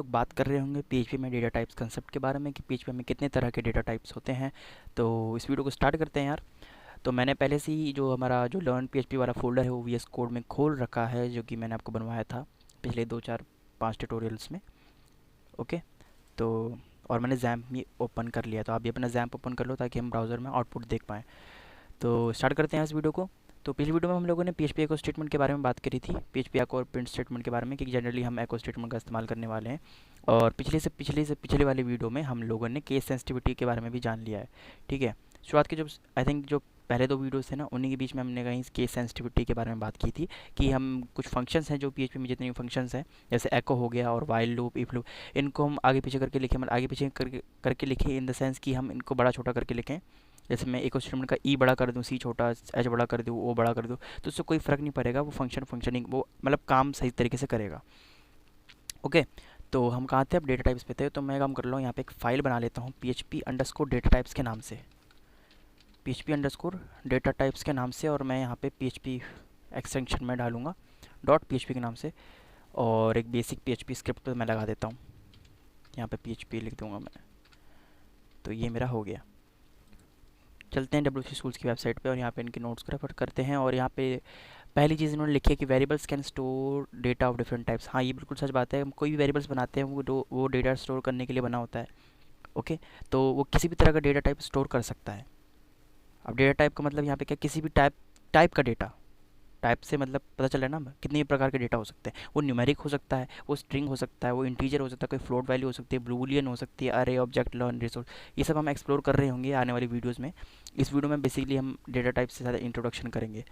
लोग बात कर रहे होंगे पीएचपी में डेटा टाइप्स कंसेप्ट के बारे में कि पीएचपी में कितने तरह के डेटा टाइप्स होते हैं। तो इस वीडियो को स्टार्ट करते हैं यार। तो मैंने पहले से ही जो हमारा जो लर्न पीएचपी वाला फोल्डर है वो वीएस कोड में खोल रखा है, जो कि मैंने आपको बनवाया था पिछले 2 4 5 ट्यूटोरियल्स में। ओके। तो और मैंने जैम्प भी ओपन कर लिया, तो आप भी अपना जैम्प ओपन कर लो ताकि हम ब्राउज़र में आउटपुट देख पाएँ। तो स्टार्ट करते हैं इस वीडियो को। तो पिछली वीडियो में हम लोगों ने पीएचपी एको स्टेटमेंट के बारे में बात करी थी, पीएचपी एको और प्रिंट स्टेटमेंट के बारे में, कि जनरली हम एको स्टेटमेंट का इस्तेमाल करने वाले हैं। और पिछले वाले वीडियो में हम लोगों ने केस सेंसिटिविटी के बारे में भी जान लिया है। ठीक है। शुरुआत के जो आई थिंक जो पहले 2 वीडियोस थे ना, उन्हीं के बीच में हमने कहीं केस सेंसिटिविटी के बारे में बात की थी कि हम कुछ फंक्शंस हैं जो पीएचपी में जितने भी फंक्शंस हैं, जैसे एको हो गया और वाइल लूप, इफ लूप, इनको हम आगे पीछे करके लिखें, मतलब आगे पीछे करके लिखें इन द सेंस कि हम इनको बड़ा छोटा करके लिखें। जैसे मैं एक स्टेटमेंट का ई बड़ा कर दूँ, सी छोटा, एच बड़ा कर दूँ, ओ बड़ा कर दूँ, तो उससे कोई फ़र्क नहीं पड़ेगा। वो फंक्शनिंग वो मतलब काम सही तरीके से करेगा। ओके। तो हम कहाँ थे, अब डेटा टाइप्स पे थे। तो मैं काम कर रहा हूँ, यहाँ पे एक फ़ाइल बना लेता हूँ php_अंडरस्कोर डेटा टाइप्स के नाम से, php_अंडरस्कोर डेटा टाइप्स के नाम से। और मैं यहाँ पे php एक्सटेंशन में डालूँगा .php के नाम से, और एक बेसिक php स्क्रिप्ट मैं लगा देता हूँ। यहाँ पे php लिख दूँगा मैं। तो ये मेरा हो गया। चलते हैं डब्ल्यू सी स्कूल्स की वेबसाइट पे और यहाँ पे इनके नोट्स को रेफर करते हैं। और यहाँ पे पहली चीज़ इन्होंने लिखी है कि variables can store data of different types. हाँ, ये बिल्कुल सच बात है। हम कोई भी वेरिएबल्स बनाते हैं वो डेटा स्टोर करने के लिए बना होता है। ओके। तो वो किसी भी तरह का डेटा टाइप स्टोर कर सकता है। अब डेटा टाइप का मतलब यहाँ पे क्या, किसी भी टाइप का डेटा। टाइप से मतलब पता चल रहा है ना, कितने प्रकार के डेटा हो सकते हैं। वो न्यूमेरिक हो सकता है, वो स्ट्रिंग हो सकता है, वो इंटीजर हो सकता है, कोई फ्लोट वैल्यू हो सकती है, बूलियन हो सकती है, अरे, ऑब्जेक्ट, लर्न, रिसोर्स। ये सब हम एक्सप्लोर कर रहे होंगे आने वाली वीडियोस में। इस वीडियो में बेसिकली हम डेटा टाइप से ज़्यादा इंट्रोडक्शन करेंगे।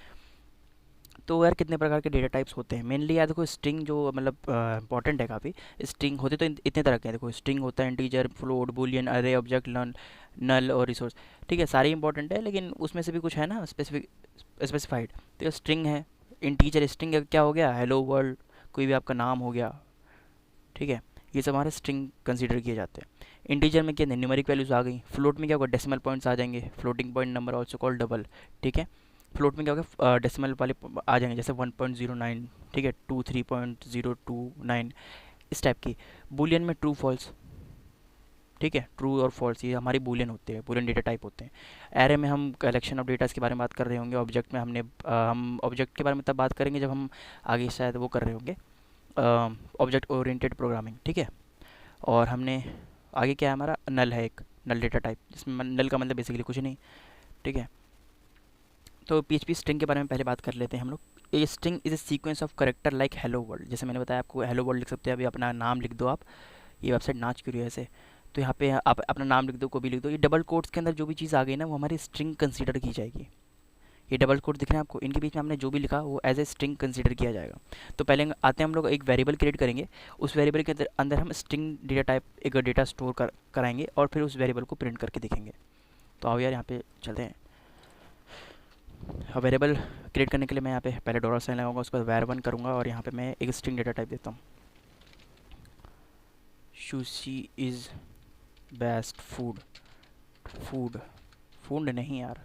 तो यार कितने प्रकार के डेटा टाइप्स होते हैं मेनली यार, देखो स्ट्रिंग जो मतलब इंपॉर्टेंट है काफ़ी। स्ट्रिंग होते तो इतने तरह के हैं। देखो स्ट्रिंग होता है इंटीजर, फ्लोट, बूलियन, अरे, ऑब्जेक्ट, लर्न, नल और रिसोर्स। ठीक है, सारे इंपॉर्टेंट है, लेकिन उसमें से भी कुछ है ना स्पेसिफाइड। तो ये स्ट्रिंग है, इंटीजर स्ट्रिंग क्या हो गया, हेलो वर्ल्ड, कोई भी आपका नाम हो गया। ठीक है, ये सब हमारे स्ट्रिंग कंसीडर किए जाते हैं। इंटीजर में क्या, न्यूमेरिक वैल्यूज आ गई। फ्लोट में क्या होगा, डेसिमल पॉइंट्स आ जाएंगे, floating point number also called double. ठीक है। फ्लोट में क्या होगा, डेसिमल वाले आ जाएंगे, जैसे 1.09। ठीक है, 23.029, इस टाइप की। बूलियन में ट्रू फॉल्स। ठीक है, ट्रू और फॉल्स ये हमारी बूलियन होते हैं, बूलियन डेटा टाइप होते हैं। एरे में हम कलेक्शन ऑफ डेटा के बारे में बात कर रहे होंगे। ऑब्जेक्ट में हम ऑब्जेक्ट के बारे में तब बात करेंगे जब हम आगे शायद वो कर रहे होंगे, ऑब्जेक्ट ओरिएंटेड प्रोग्रामिंग। ठीक है। और हमने आगे क्या है, हमारा नल है, एक नल डेटा टाइप, जिसमें नल का मतलब बेसिकली कुछ नहीं। ठीक है। तो पीएचपी स्ट्रिंग के बारे में पहले बात कर लेते हैं हम लोग। A string is a sequence of character like hello world. जैसे मैंने बताया आपको, हेलो वर्ल्ड लिख सकते हैं। अभी अपना नाम लिख दो आप। ये वेबसाइट नाच क्यों रही है ऐसे। तो यहाँ पे आप अपना नाम लिख दो, को भी लिख दो। ये डबल कोट्स के अंदर जो भी चीज़ आ गई ना, वो हमारी स्ट्रिंग कंसीडर की जाएगी। ये डबल कोट दिख रहे हैं आपको, इनके बीच में हमने जो भी लिखा वो एज ए स्ट्रिंग कंसीडर किया जाएगा। तो पहले आते हैं हम लोग एक वेरिएबल क्रिएट करेंगे। उस वेरिएबल के अंदर हम स्ट्रिंग डेटा टाइप एक डेटा स्टोर कराएंगे और फिर उस वेरिएबल को प्रिंट करके दिखेंगे। तो आओ यार यहाँ पे चलते हैं। वेरिएबल क्रिएट करने के लिए मैं यहाँ पे पहले डॉलर साइन लगाऊंगा, उसके बाद var1 करूँगा और यहाँ पे मैं एक स्ट्रिंग डेटा टाइप देता हूँ। Sushi is best food. Food food नहीं यार,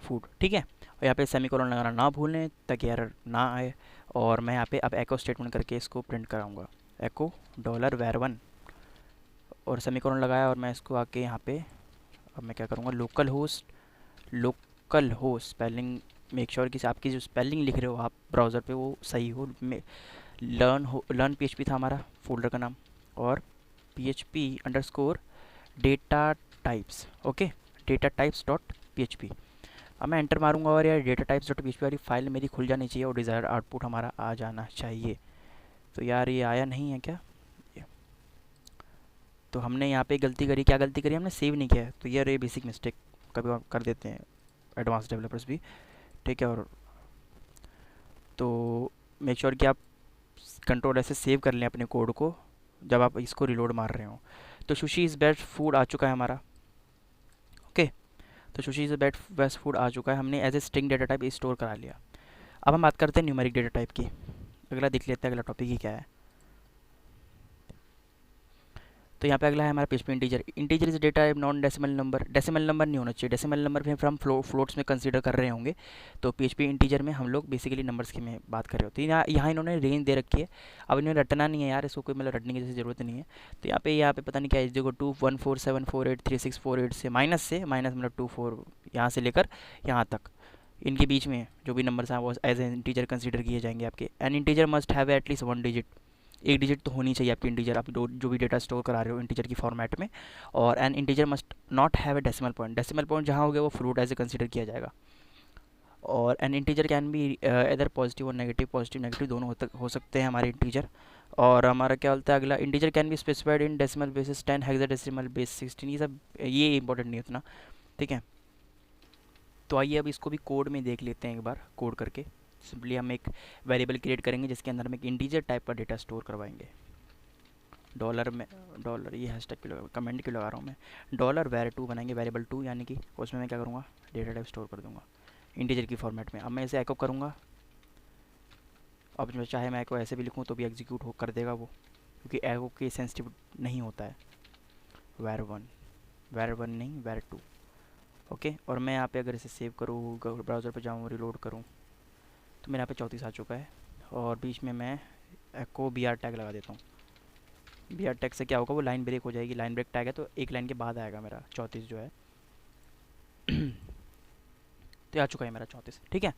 फूड। ठीक है। और यहाँ पे सेमीकोलन लगाना ना भूलें ताकि एरर ना आए। और मैं यहाँ पे अब एको स्टेटमेंट करके इसको प्रिंट कराऊंगा, एको $var1 और सेमीकोलन लगाया। और मैं इसको आके यहाँ पे अब मैं क्या करूँगा, local host spelling make sure कि आपकी जो स्पेलिंग लिख रहे हो आप ब्राउज़र पे वो सही हो। लर्न पीएचपी था हमारा फोल्डर का नाम, और php_अंडरस्कोर data types. Okay, data types dot P. अब मैं एंटर मारूंगा और यार डेटा टाइप्स डॉट पीएचपी वाली फाइल मेरी खुल जानी चाहिए और डिज़ायर्ड आउटपुट हमारा आ जाना चाहिए। तो यार ये आया नहीं है क्या ये? तो हमने यहाँ पे गलती करी, क्या गलती करी, हमने सेव नहीं किया है। तो यार ये बेसिक मिस्टेक कभी कर देते हैं एडवांस डेवलपर्स भी। ठीक है। और तो मेक श्योर कि आप कंट्रोल ऐसे सेव कर लें अपने कोड को जब आप इसको रिलोड मार रहे हो। तो सुशी इज़ बेस्ट फूड आ चुका है हमारा। ओके। तो सुशी इज़ बेस्ट फूड आ चुका है, हमने as a string data type store करा लिया। अब हम बात करते हैं न्यूमेरिक डेटा टाइप की। अगला देख लेते हैं, अगला टॉपिक ही क्या है। तो यहाँ पे अगला है हमारा PHP integer. Integer is data non decimal number. Decimal number नहीं होना चाहिए, डेसिमल नंबर फिर हम फ्लोट्स में कंसीडर कर रहे होंगे। तो PHP इंटीजर में हम लोग बेसिकली नंबर्स की में बात कर रहे होते हैं। यहाँ इन्होंने रेंज दे रखी है, अब इन्हें रटना नहीं है यार, इसको कोई मतलब रटने की जैसी ज़रूरत नहीं है। तो यहाँ पे पता नहीं क्या है, देखो 2 1 4 7 4 8 3 6 4 8 से माइनस मतलब 2 4 यहाँ से लेकर यहाँ तक, इनके बीच में जो भी नंबर्स हैं वो एज ए इंटीजर कंसीडर किए जाएंगे आपके। N integer must have at least 1 digit, एक डिजिट तो होनी चाहिए आपकी इंटीजर, आप जो भी डेटा स्टोर करा रहे हो इंटीजर की फॉर्मेट में। और N integer must not have a decimal point, decimal point जहाँ हो गया वो फ्लोट एज ए कंसीडर किया जाएगा। और एन इंटीजर कैन बी इधर पॉजिटिव और नेगेटिव, पॉजिटिव नेगेटिव दोनों हो सकते हैं हमारे इंटीजर। और हमारा क्या होता है अगला, integer can be specified in decimal basis 10, hexadecimal base 16, ये सब ये इंपॉर्टेंट नहीं उतना, ठीक है। तो आइए अब इसको भी कोड में देख लेते हैं एक बार, कोड करके। सिंपली हम एक वेरिएबल क्रिएट करेंगे जिसके अंदर हम एक इंटीजर टाइप का डेटा स्टोर करवाएंगे। डॉलर में, डॉलर ये हैशटैग क्यों लगा, कमेंट क्यों लगा रहा हूँ मैं, $var2 बनाएंगे, वेरिएबल 2, यानी कि उसमें मैं क्या करूँगा, डेटा टाइप स्टोर कर दूँगा इंटीजर की फॉर्मेट में। अब मैं इसे एको करूँगा, अब जो चाहे मैं एको ऐसे भी लिखूँ तो भी एग्जीक्यूट हो कर देगा वो, क्योंकि एको के सेंसिटिव नहीं होता है। var1 नहीं var2, ओके। और मैं यहाँ पे अगर इसे सेव करूँ, ब्राउज़र पे जाऊँ, रिलोड करूँ, तो मेरे यहाँ पे 34 आ चुका है। और बीच में मैं एको br टैग लगा देता हूँ। br टैग से क्या होगा, वो लाइन ब्रेक हो जाएगी, लाइन ब्रेक टैग है तो एक लाइन के बाद आएगा मेरा 34 जो है। तो आ चुका है मेरा 34, ठीक है।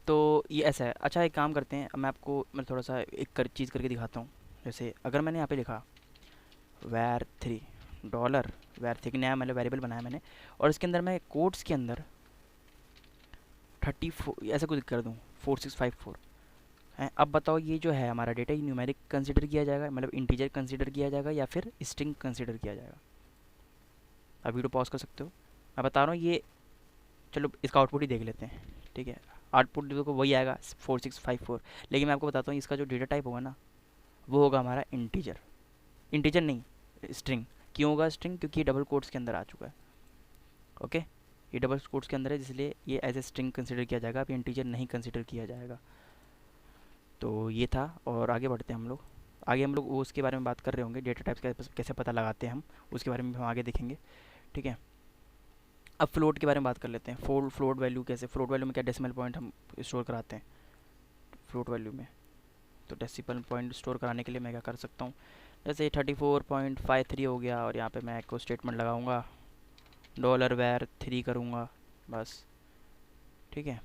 तो ये ऐसा है। अच्छा एक काम करते हैं, अब मैं आपको मैं थोड़ा सा एक चीज़ करके दिखाता हूँ। जैसे अगर मैंने यहाँ पे लिखा var3 डॉलर var3, नया मतलब वेरिएबल बनाया मैंने, और इसके अंदर मैं कोड्स के अंदर 34 ऐसा कुछ कर दूँ, 4654 है। अब बताओ ये जो है हमारा डेटा, ये न्यूमेरिक कंसीडर किया जाएगा, मतलब इंटीजर कंसीडर किया जाएगा, या फिर स्ट्रिंग कंसीडर किया जाएगा। अब वीडियो पॉज कर सकते हो, मैं बता रहा हूँ ये। चलो इसका आउटपुट ही देख लेते हैं, ठीक है। आउटपुट देखो वही आएगा 4654, लेकिन मैं आपको बताता हूँ इसका जो डेटा टाइप होगा ना, वो होगा हमारा इंटीजर। इंटीजर नहीं, स्ट्रिंग। क्यों होगा स्ट्रिंग, क्योंकि ये डबल कोट्स के अंदर आ चुका है, ओके। ये डबल कोट्स के अंदर है, इसलिए ये एज ए स्ट्रिंग कंसीडर किया जाएगा, अब इंटीजर नहीं कंसीडर किया जाएगा। तो ये था, और आगे बढ़ते हैं हम लोग। आगे हम लोग वो उसके बारे में बात कर रहे होंगे, डेटा टाइप्स कैसे पता लगाते हैं हम, उसके बारे में हम आगे देखेंगे, ठीक है। अब फ्लोट के बारे में बात कर लेते हैं। फ्लोट वैल्यू कैसे, फ्लोट वैल्यू में क्या डेसिमल पॉइंट हम स्टोर कराते हैं फ्लोट वैल्यू में। तो डेसिमल पॉइंट स्टोर कराने के लिए मैं क्या कर सकता हूँ, जैसे 34.53 हो गया, और यहाँ पे मैं एको स्टेटमेंट लगाऊंगा, $var3 करूँगा बस, ठीक है।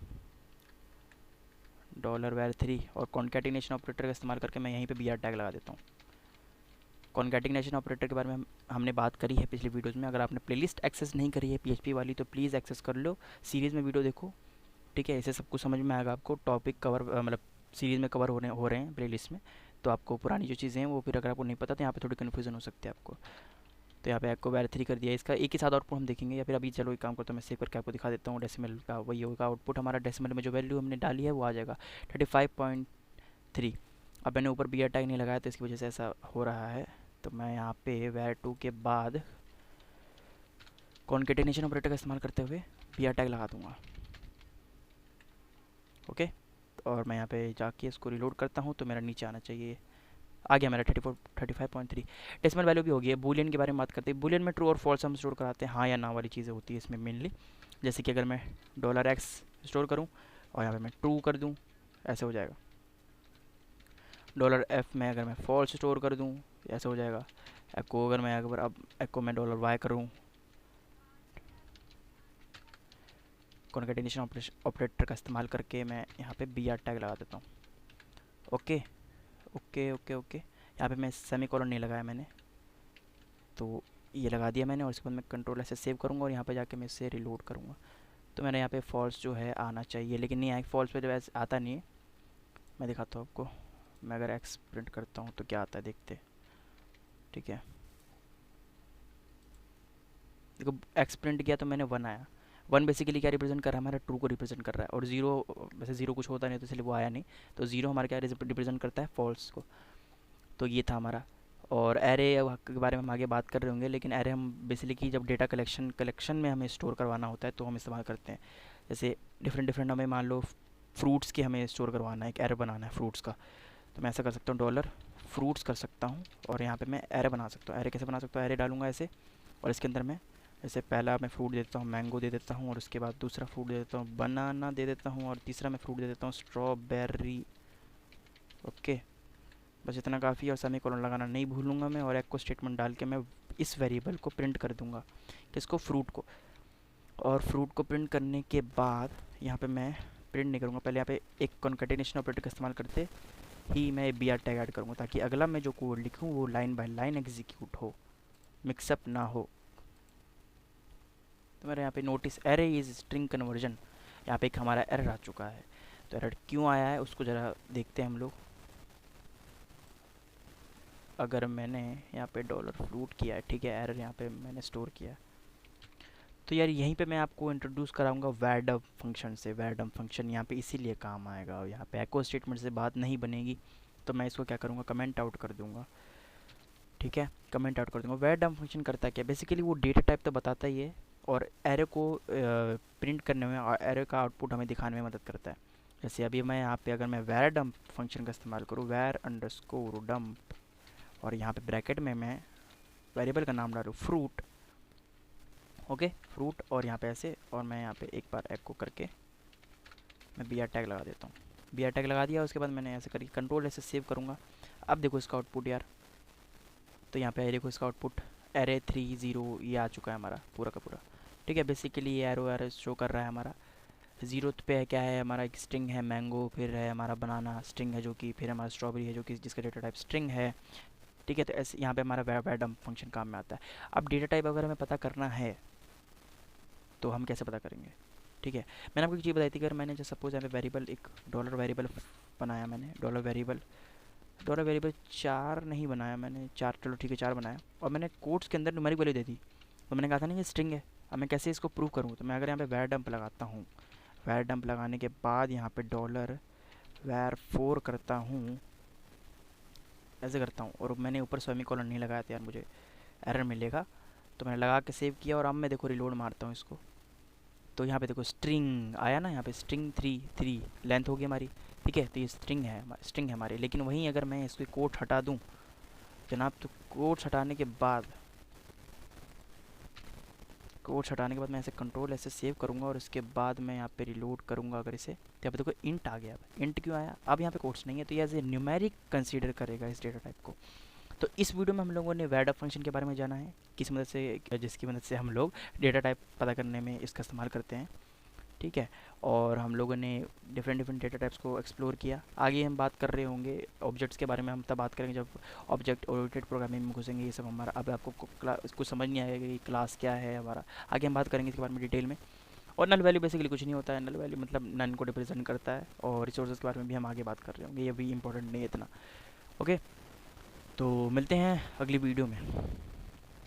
$var3 और कॉन्कैटिनेशन ऑपरेटर का इस्तेमाल करके मैं यहीं पे br टैग लगा देता हूँ। कॉन्कैटिनेशन ऑपरेटर के बारे में हमने बात करी है पिछली वीडियोज़ में। अगर आपने प्लेलिस्ट एक्सेस नहीं करी है PHP वाली तो प्लीज़ एक्सेस कर लो, सीरीज़ में वीडियो देखो, ठीक है। इससे सब कुछ समझ में आएगा आपको, टॉपिक कवर मतलब सीरीज़ में कवर हो रहे हैं प्लेलिस्ट में। तो आपको पुरानी जो चीज़ें हैं वो फिर अगर आपको नहीं पता तो यहाँ पे थोड़ी कन्फ्यूज़न हो सकती है आपको। तो यहाँ पे आपको var3 कर दिया, इसका एक ही साथ आउटपुट हम देखेंगे, या फिर अभी चलो एक काम करता हूँ, मैं सेव करके आपको दिखा देता हूँ। डेसिमल का वही होगा आउटपुट हमारा, डेसिमल में जो वैल्यू हमने डाली है वो आ जाएगा 35.3। अब मैंने ऊपर br टैग नहीं लगाया तो इसकी वजह से ऐसा हो रहा है। तो मैं यहाँ पे var2 के बाद कॉन्कैटिनेशन ऑपरेटर का इस्तेमाल करते हुए br टैग लगा दूँगा, ओके। और मैं यहाँ पे जाके इसको रिलोड करता हूँ तो मेरा नीचे आना चाहिए, आ गया मेरा 35.3। डेसिमल वैल्यू भी हो गई है। बूलियन के बारे में बात करते हैं। बूलियन में ट्रू और फॉल्स हम स्टोर कराते हैं, हाँ या ना वाली चीज़ें होती है इसमें मेनली। जैसे कि अगर मैं $x स्टोर करूँ और यहाँ पे मैं ट्रू कर दूँ, ऐसे हो जाएगा। $f में अगर मैं फॉल्स स्टोर कर दूँ, ऐसे हो जाएगा। एको अगर मैं अब एको में $y करूँ, कॉन्कैटिनेशन ऑपरेटर का इस्तेमाल करके मैं यहाँ पे br टैग लगा देता हूँ, ओके ओके ओके ओके। यहाँ पे मैं सेमीकोलन नहीं लगाया मैंने, तो ये लगा दिया मैंने। और इसके बाद मैं कंट्रोल ऐसे सेव करूँगा और यहाँ पे जाके मैं इसे रिलोड करूँगा। तो मेरे यहाँ पे फॉल्स जो है आना चाहिए, लेकिन नहीं आया, फॉल्स पे जो ऐसे आता नहीं है। मैं दिखाता हूँ आपको, मैं अगर एक्स प्रिंट करता हूँ तो क्या आता है देखते, ठीक है। देखो एक्स प्रिंट किया तो मैंने 1 आया। 1 बेसिकली क्या रिप्रेजेंट कर रहा है, हमारा ट्रू को रिप्रेजेंट कर रहा है। और 0 वैसे 0 कुछ होता नहीं तो इसलिए वो आया नहीं। तो 0 हमारा क्या रिप्रेजेंट करता है, फॉल्स को। तो ये था हमारा। और एरे के बारे में हम आगे बात कर रहे होंगे, लेकिन एरे हम बेसिकली जब डेटा कलेक्शन में हमें स्टोर करवाना होता है तो हम इस्तेमाल करते हैं। जैसे डिफरेंट हमें मान लो फ्रूट्स के हमें स्टोर करवाना है, एक एरे बनाना है फ्रूट्स का, तो मैं ऐसा कर सकता हूँ फ्रूट्स कर सकता हूँ और यहाँ पे मैं एरे बना सकता हूँ। एरे कैसे बना सकता हूँ, एरे डालूंगा ऐसे और इसके अंदर मैं जैसे पहला मैं फ्रूट दे देता हूँ मैंगो दे देता हूँ, और उसके बाद दूसरा फ्रूट दे देता हूँ बनाना दे देता हूँ, और तीसरा मैं फ्रूट दे देता हूँ स्ट्रॉबेरी। ओके, बस इतना काफ़ी, और सेमीकोलन लगाना नहीं भूलूंगा मैं, और एको स्टेटमेंट डाल के मैं इस वेरिएबल को प्रिंट कर दूंगा, किसको, फ्रूट को। और फ्रूट को प्रिंट करने के बाद यहाँ पे मैं प्रिंट नहीं करूँगा, पहले यहाँ पे एक कॉन्केटेनेशन ऑपरेटर का इस्तेमाल करते ही मैं बी आर टैग ऐड करूँगा, ताकि अगला मैं जो कोड लिखूँ वो लाइन बाय लाइन एग्जीक्यूट हो, मिक्सअप ना हो। तो मेरे यहाँ पे notice array is string conversion, यहाँ पे एक हमारा एरर आ चुका है। तो एरर क्यों आया है उसको ज़रा देखते हैं हम लोग। अगर मैंने यहाँ पे डॉलर फ्रूट किया है, ठीक है, एरर यहाँ पे मैंने स्टोर किया है। तो यार यहीं पे मैं आपको इंट्रोड्यूस कराऊंगा वैरडम्प फंक्शन से। वैरडम्प फंक्शन यहाँ पे इसीलिए काम आएगा, और यहाँ पे एको स्टेटमेंट से बात नहीं बनेगी, तो मैं इसको क्या करूँगा, कमेंट आउट कर दूँगा। ठीक है, कमेंट आउट कर दूँगा। वैरडम्प फंक्शन करता है क्या, बेसिकली वो डेटा टाइप तो बताता ही है, और एरे को प्रिंट करने में और एरे का आउटपुट हमें दिखाने में मदद करता है। जैसे अभी मैं यहाँ पे अगर मैं वैरडम्प फंक्शन का इस्तेमाल करूँ, वैर अंडरस्कोर डम्प, और यहाँ पे ब्रैकेट में मैं वेरिएबल का नाम डालूँ फ्रूट, ओके फ्रूट, और यहाँ पे ऐसे, और मैं यहाँ पे एक बार एको करके मैं बी आर टैग लगा देता हूँ। बी आर टैग लगा दिया, उसके बाद मैंने ऐसे करके कंट्रोल ऐसे सेव करूँगा। अब देखो इसका आउटपुट यार, तो यहाँ पे देखो इसका आउटपुट एरे 30 ये आ चुका है हमारा पूरा का पूरा। ठीक है, बेसिकली ये एरो एरो शो कर रहा है हमारा। 0 पे क्या है हमारा, एक स्ट्रिंग है मैंगो, फिर है हमारा बनाना स्ट्रिंग है जो कि, फिर हमारा स्ट्रॉबेरी है जो कि जिसका डेटा टाइप स्ट्रिंग है। ठीक है, तो ऐसे यहाँ पे हमारा वैरडम्प फंक्शन काम में आता है। अब डेटा टाइप अगर हमें पता करना है तो हम कैसे पता करेंगे। ठीक है, मैंने आपको एक चीज़ बताई थी, अगर मैंने जैसे सपोज यहाँ पे वेरिएबल एक डॉलर वेरिएबल बनाया, मैंने डॉलर वेरिएबल 4 नहीं बनाया मैंने, 4, चलो ठीक है 4 बनाया, और मैंने कोट्स के अंदर न्यूमेरिक वैल्यू दे दी, तो मैंने कहा था ना ये स्ट्रिंग है। अब मैं कैसे इसको प्रूव करूँ, तो मैं अगर यहाँ पे वैरडम्प लगाता हूँ, वैरडम्प लगाने के बाद यहाँ पे डॉलर var4 करता हूँ, ऐसे करता हूँ, और मैंने ऊपर सेमीकोलन नहीं लगाया था यार, मुझे एरर मिलेगा, तो मैंने लगा के सेव किया, और अब मैं देखो रिलोड मारता हूँ इसको, तो यहाँ पे देखो स्ट्रिंग आया ना, यहाँ पे स्ट्रिंग 3 लेंथ होगी हमारी। ठीक है, तो ये स्ट्रिंग है हमारी, लेकिन वहीं अगर मैं इसको कोट हटा दूँ जनाब, तो कोट्स हटाने के बाद मैं ऐसे कंट्रोल ऐसे सेव करूँगा, और इसके बाद मैं यहाँ पे रिलोड करूँगा अगर इसे, तो यहाँ पे देखो इंट आ गया। अब इंट क्यों आया, अब यहाँ पे कोट्स नहीं है, तो ये एज ए न्यूमेरिक कंसीडर करेगा इस डेटा टाइप को। तो इस वीडियो में हम लोगों ने वैरडम्प फंक्शन के बारे में जाना है, किस मदद से, जिसकी मदद से हम लोग डेटा टाइप पता करने में इसका इस्तेमाल करते हैं। ठीक है, और हम लोगों ने डिफरेंट डेटा टाइप्स को एक्सप्लोर किया। आगे हम बात कर रहे होंगे ऑब्जेक्ट्स के बारे में, हम तब बात करेंगे जब ऑब्जेक्ट ओरिएंटेड प्रोग्रामिंग में घुसेंगे। ये सब हमारा, अब आपको कुछ समझ नहीं आएगा कि क्लास क्या है हमारा, आगे हम बात करेंगे इसके बारे में डिटेल में। और नल वैल्यू बेसिकली कुछ नहीं होता है, नल वैल्यू मतलब नन को रिप्रेजेंट करता है, और रिसोर्सेज के बारे में भी हम आगे बात कर रहे होंगे, ये भी इंपॉर्टेंट नहीं है इतना। ओके, तो मिलते हैं अगली वीडियो में।